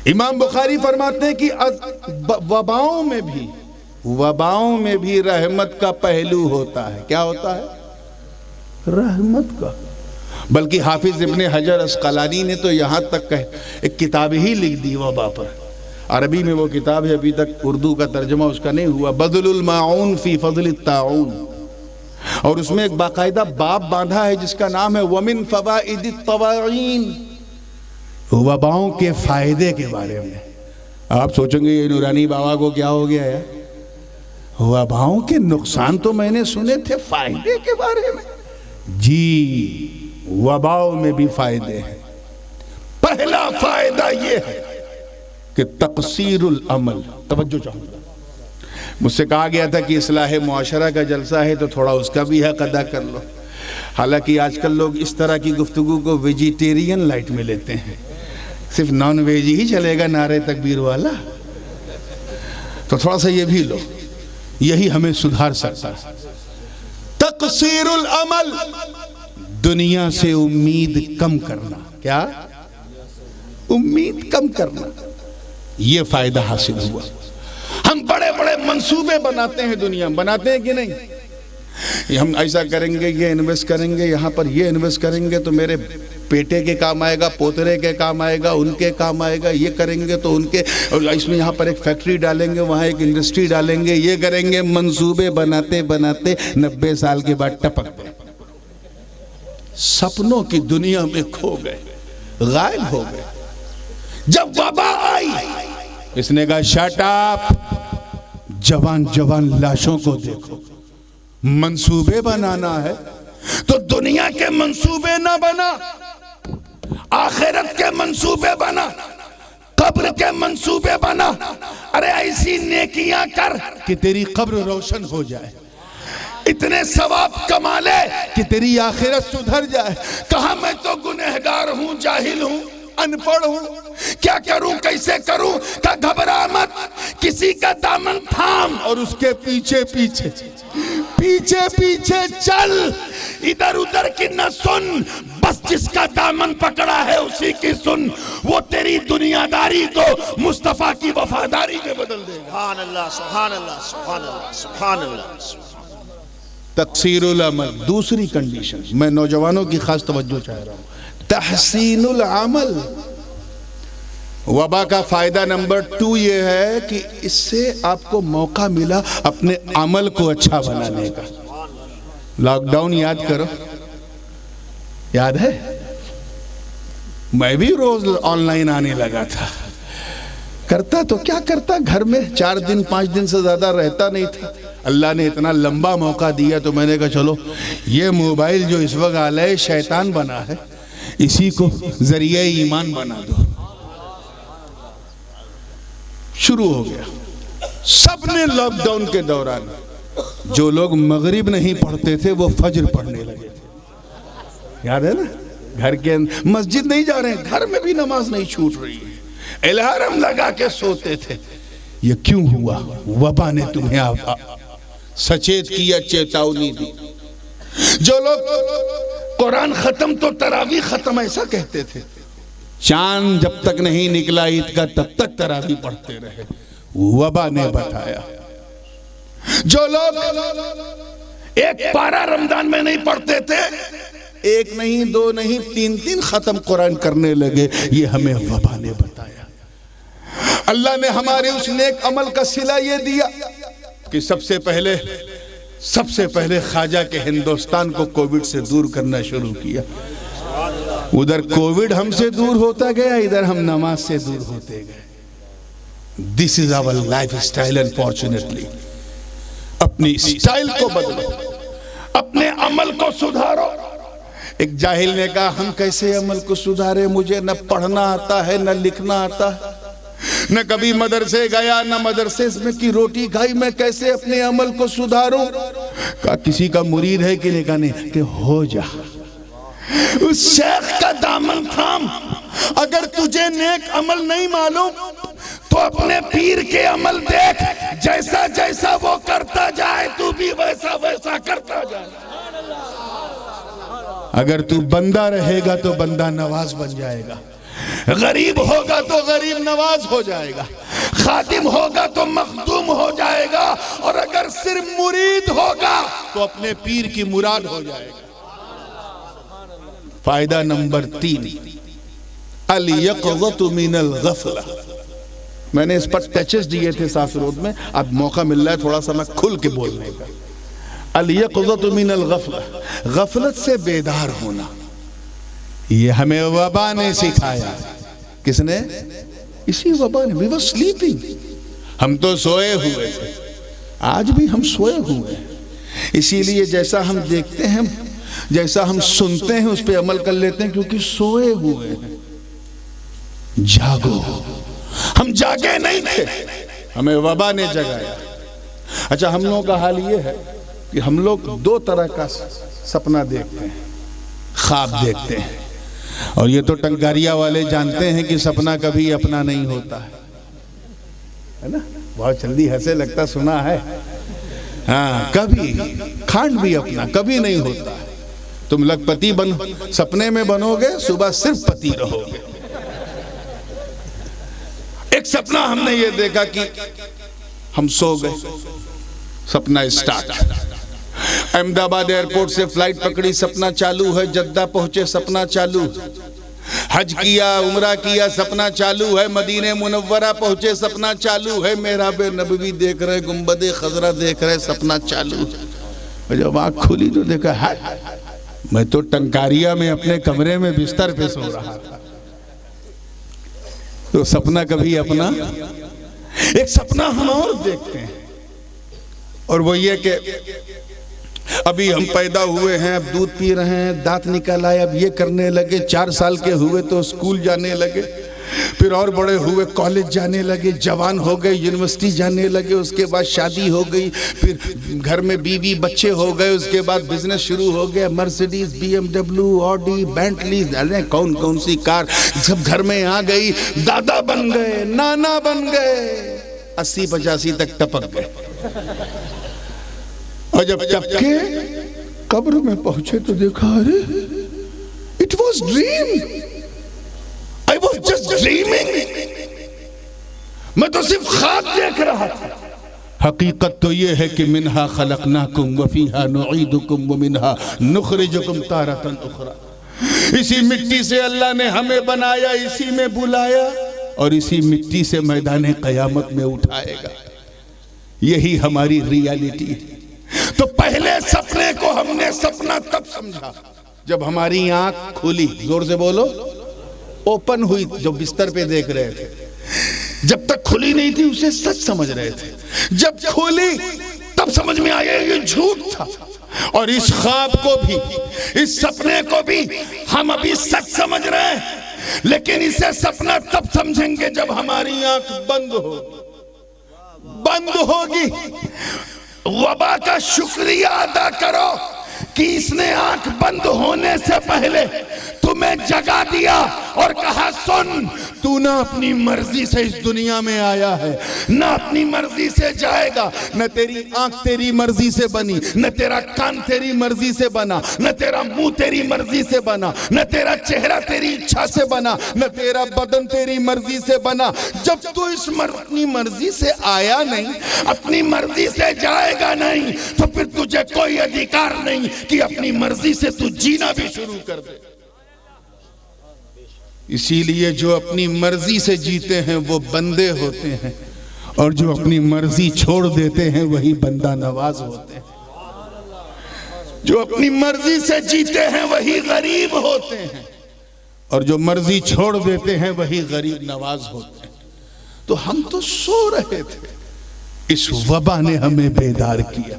امام بخاری فرماتے ہیں کہ وباؤں میں بھی رحمت کا پہلو ہوتا ہے. کیا ہوتا ہے؟ رحمت کا. بلکہ حافظ ابن حجر اسقلانی نے تو یہاں تک ایک کتاب ہی لکھ دی وبا پر. عربی میں وہ کتاب ہے، ابھی تک اردو کا ترجمہ اس کا نہیں ہوا، بذل الماعون فی فضل الطاعون. اور اس میں ایک باقاعدہ باب باندھا ہے جس کا نام ہے ومن فوائد الطواعین، وباؤں کے فائدے کے بارے میں. آپ سوچیں گے یہ نورانی بابا کو کیا ہو گیا ہے؟ وباؤں کے نقصان تو میں نے سنے تھے، فائدے کے بارے میں. جی وباؤں میں بھی فائدے ہیں. پہلا فائدہ یہ ہے کہ تقصیر العمل. توجہ چاہوں گا، مجھ سے کہا گیا تھا کہ اصلاح معاشرہ کا جلسہ ہے تو تھوڑا اس کا بھی حق ادا کر لو. حالانکہ آج کل لوگ اس طرح کی گفتگو کو ویجیٹیرین لائٹ میں لیتے ہیں، صرف نان ویج ہی چلے گا نعرے تکبیر والا. تو تھوڑا سا یہ بھی لو، یہی ہمیں سدھار سکتا ہے. تقصیر العمل، دنیا سے امید کم کرنا. کیا؟ امید کم کرنا. یہ فائدہ حاصل ہوا. ہم بڑے بڑے منصوبے بناتے ہیں، دنیا بناتے ہیں کہ نہیں؟ ہم ایسا کریں گے، یہ انویسٹ کریں گے، یہاں پر یہ انویسٹ کریں گے تو میرے بیٹے کے کام آئے گا، پوترے کے کام آئے گا، ان کے کام آئے گا، یہ کریں گے تو ان کے، اور اس میں یہاں پر ایک فیکٹری ڈالیں گے، وہاں ایک انڈسٹری ڈالیں گے، یہ کریں گے. منصوبے بناتے بناتے 90 سال کے بعد ٹپک گئے، سپنوں کی دنیا میں کھو گئے، غائب ہو گئے. جب وبا آئی اس نے کہا شٹ اپ، جوان جوان لاشوں کو دیکھو. منصوبے بنانا ہے تو دنیا کے منصوبے نہ بنا، آخرت کے منصوبے بنا، قبر کے منصوبے بنا. ارے ایسی نیکیاں کر کہ تیری قبر روشن ہو جائے، اتنے ثواب کما لے کہ تیری آخرت سدھر جائے. کہا میں تو گنہگار ہوں، جاہل ہوں، ان پڑھ ہوں، کیا کروں، کیسے کروں؟ کہ گھبرا مت، کسی کا دامن تھام اور اس کے پیچھے پیچھے پیچھے پیچھے چل. ادھر ادھر کی نہ سن، بس جس کا دامن پکڑا ہے اسی کی سن. وہ تیری دنیا داری کو مصطفیٰ کی وفاداری میں بدل دے گا. سبحان اللہ، سبحان اللہ، سبحان اللہ، سبحان اللہ. تقصیر العمل. دوسری کنڈیشن میں نوجوانوں کی خاص توجہ چاہ رہا ہوں، تحسین العمل. وبا کا فائدہ نمبر 2 یہ ہے کہ اس سے آپ کو موقع ملا اپنے عمل کو اچھا بنانے کا. لاک ڈاؤن یاد کرو، یاد ہے؟ میں بھی روز آن لائن آنے لگا تھا. کرتا تو کیا کرتا، گھر میں 4 دن 5 دن سے زیادہ رہتا نہیں تھا. اللہ نے اتنا لمبا موقع دیا تو میں نے کہا چلو یہ موبائل جو اس وقت علیہ شیطان بنا ہے اسی کو ذریعہ ایمان بنا دو. شروع ہو گیا. سب نے لاک ڈاؤن کے دوران، جو لوگ مغرب نہیں پڑھتے تھے وہ فجر پڑھنے لگے تھے. یاد ہے نا؟ گھر کے مسجد نہیں جا رہے ہیں، گھر میں بھی نماز نہیں چھوٹ رہی ہے، الارم لگا کے سوتے تھے. یہ کیوں ہوا؟ وبا نے تمہیں سچیت کیا، چیتاونی دی. جو لوگ قرآن ختم تو تراویح ختم ایسا کہتے تھے، چاند جب تک نہیں نکلا عید کا تب تک تراویح پڑھتے رہے. وبا نے بتایا. جو لوگ ایک پارہ رمضان میں نہیں پڑھتے تھے، 1 نہیں 2 نہیں 3 ختم قرآن کرنے لگے. یہ ہمیں وبا نے بتایا. اللہ نے ہمارے اس نیک عمل کا صلہ یہ دیا کہ سب سے پہلے خواجہ کے ہندوستان کو کووڈ سے دور کرنا شروع کیا. ادھر کووڈ ہم سے دور ہوتا گیا، ادھر ہم نماز سے دور ہوتے گئے. This is our lifestyle unfortunately. اپنی اسٹائل کو بدلو، اپنے عمل کو سدھارو. ایک جاہل نے کہا ہم کیسے عمل کو سدھارے، مجھے نہ پڑھنا آتا ہے نہ لکھنا آتا ہے، نہ کبھی مدرسے گیا نہ مدرسے میں کی روٹی کھائی، میں کیسے اپنے عمل کو سدھاروں؟ کہا کسی کا مرید ہے کہ نہیں؟ کہ ہو جا، اس شیخ کا دامن تھام. اگر تجھے نیک عمل نہیں معلوم تو اپنے پیر کے عمل دیکھ، جیسا جیسا وہ کرتا جائے تو بھی ویسا ویسا کرتا جائے. اگر تو بندہ رہے گا تو بندہ نواز بن جائے گا. غریب ہوگا تو غریب نواز ہو جائے گا، خادم ہوگا تو مخدوم ہو جائے گا، اور اگر صرف مرید ہوگا تو اپنے پیر کی مراد ہو جائے گا۔ فائدہ نمبر 3، الیقظۃ من الغفلہ۔ میں نے اس پر ٹچز دیے تھے ساسرود میں، اب موقع مل رہا ہے تھوڑا سا میں کھل کے بولنے کا۔ الیقظۃ من الغفلہ، غفلت سے بیدار ہونا، یہ ہمیں وبا نے سکھایا۔ کس نے؟ اسی وبا نے۔ we were sleeping، ہم تو سوئے ہوئے تھے، آج بھی ہم سوئے ہوئے ہیں۔ اسی لیے جیسا ہم دیکھتے ہیں، جیسا ہم سنتے ہیں، اس پہ عمل کر لیتے ہیں، کیونکہ سوئے ہوئے ہیں۔ جاگو، ہم جاگے نہیں تھے، ہمیں وبا نے جگایا۔ اچھا، ہم لوگوں کا حال یہ ہے کہ ہم لوگ 2 طرح کا سپنا دیکھتے ہیں، خواب دیکھتے ہیں، اور یہ تو ٹنکاریا والے جانتے ہیں کہ سپنا کبھی اپنا نہیں ہوتا ہے نا؟ بہت جلدی ہنسے، لگتا سنا ہے۔ ہاں، کبھی کھانڈ بھی اپنا کبھی نہیں ہوتا۔ تم لکھپتی سپنے میں بنو گے، صبح صرف پتی رہو گے۔ ایک سپنا ہم نے یہ دیکھا کہ ہم سو گئے، سپنا اسٹارٹ، احمد آباد ایئرپورٹ سے فلائٹ پکڑی، سپنا چالو ہے، جدہ پہنچے، سپنا چالو، حج کیا، عمرہ کیا، سپنا چالو ہے، مدینہ منورہ پہنچے، سپنا چالو ہے، محراب نبوی دیکھ رہے، گنبد خضرا دیکھ رہے، سپنا چالو۔ جب آنکھ کھلی تو دیکھا، میں تو ٹنکاریا میں اپنے کمرے میں بستر پہ سو رہا تھا۔ تو سپنا کبھی اپنا۔ ایک سپنا ہم اور دیکھتے ہیں، اور وہ یہ کہ ابھی ہم پیدا ہوئے ہیں، اب دودھ پی رہے ہیں، دانت نکل آئے، اب یہ کرنے لگے، 4 سال کے ہوئے تو اسکول جانے لگے، پھر اور بڑے ہوئے کالج جانے لگے، جوان ہو گئے یونیورسٹی جانے لگے، اس کے بعد شادی ہو گئی، پھر گھر میں بیوی بچے ہو گئے، اس کے بعد بزنس شروع ہو گیا، Mercedes, B M W, Audi, Bentley, کون سی کار سب گھر میں آ گئی، دادا بن گئے، نانا بن گئے، 80-85 تک ٹپک گئے۔ اور جب ٹپکے قبر میں پہنچے تو دیکھا، ارے it was dream, I was just dreaming، میں تو صرف خواب دیکھ رہا تھا۔ حقیقت تو یہ ہے کہ منہا خلقناکم وفیہا نعیدکم ومنہا نخرجکم تارۃ اخری۔ اسی مٹی سے اللہ نے ہمیں بنایا، اسی میں بلایا، اور اسی مٹی سے میدان قیامت میں اٹھائے گا۔ یہی ہماری ریالٹی ہے۔ تو پہلے سپنے کو ہم نے سپنا تب سمجھا جب ہماری آنکھ کھلی، زور سے بولو، اوپن ہوئی، جو بستر پہ دیکھ رہے تھے۔ جب تک کھلی نہیں تھی اسے سچ سمجھ رہے تھے، جب کھلی تب سمجھ میں آیا یہ جھوٹ تھا۔ اور اس خواب کو بھی، اس سپنے کو بھی ہم ابھی سچ سمجھ رہے ہیں، لیکن اسے سپنا تب سمجھیں گے جب ہماری آنکھ بند ہوگی۔ وبا کا شکریہ ادا کرو کہ اس نے آنکھ بند ہونے سے پہلے تمہیں جگا دیا اور کہا، سن، تو نہ اپنی مرضی سے اس دنیا میں آیا ہے، نہ اپنی مرضی سے جائے گا، نہ تیری آنکھ تیری مرضی سے بنی، نہ تیرا کان تیری مرضی سے بنا، نہ تیرا منہ تیری مرضی سے بنا، نہ تیرا چہرہ تیری اچھا سے بنا، نہ تیرا بدن تیری مرضی سے بنا۔ جب تو اپنی مرضی سے آیا نہیں، اپنی مرضی سے جائے گا نہیں، تو پھر تجھے کوئی ادھیکار نہیں کہ اپنی مرضی سے تو جینا بھی شروع کر دے۔ اسی لیے جو اپنی مرضی سے جیتے ہیں وہ بندے ہوتے ہیں، اور جو اپنی مرضی چھوڑ دیتے ہیں وہی بندہ نواز ہوتے ہیں۔ جو اپنی مرضی سے جیتے ہیں وہی غریب ہوتے ہیں، اور جو مرضی چھوڑ دیتے ہیں وہی غریب نواز ہوتے ہیں۔ تو ہم تو سو رہے تھے، اس وبا نے ہمیں بیدار کیا۔